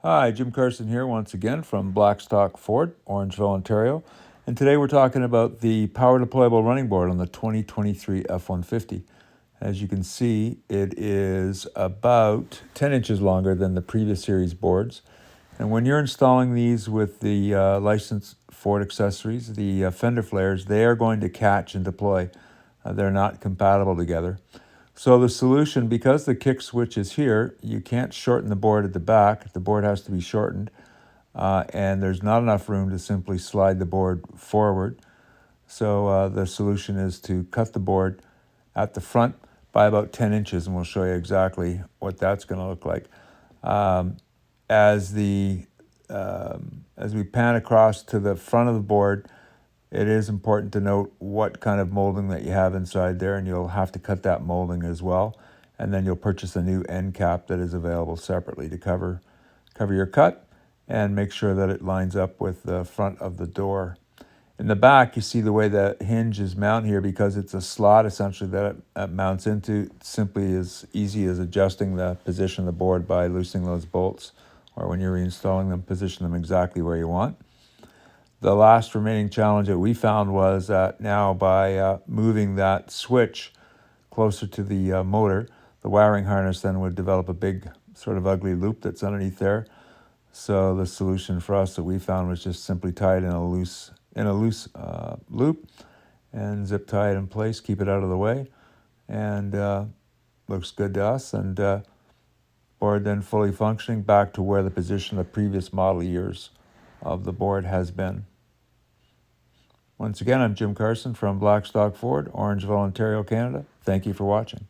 Hi, Jim Carson here once again from Blackstock Ford, Orangeville, Ontario. And today we're talking about the power deployable running board on the 2023 F150. As you can see, it is about 10 inches longer than the previous series boards. And when you're installing these with the licensed Ford accessories, the Fender flares, they are going to catch and deploy. They're not compatible together. So the solution, because the kick switch is here, you can't shorten the board at the back. The board has to be shortened, and there's not enough room to simply slide the board forward. So the solution is to cut the board at the front by about 10 inches, and we'll show you exactly what that's going to look like. As the as we pan across to the front of the board, it is important to note what kind of molding that you have inside there, and you'll have to cut that molding as well. And then you'll purchase a new end cap that is available separately to cover your cut and make sure that it lines up with the front of the door. In the back, you see the way the hinge is mounted here, because it's a slot essentially that it mounts into. It's simply as easy as adjusting the position of the board by loosening those bolts, or when you're reinstalling them, position them exactly where you want. The last remaining challenge that we found was that now by moving that switch closer to the motor, the wiring harness then would develop a big sort of ugly loop that's underneath there. So the solution for us that we found was just simply tie it in a loose loop and zip tie it in place, keep it out of the way, and looks good to us. And board then fully functioning back to where the position of previous model years of the board has been. Once again, I'm Jim Carson from Blackstock Ford, Orangeville, Ontario, Canada. Thank you for watching.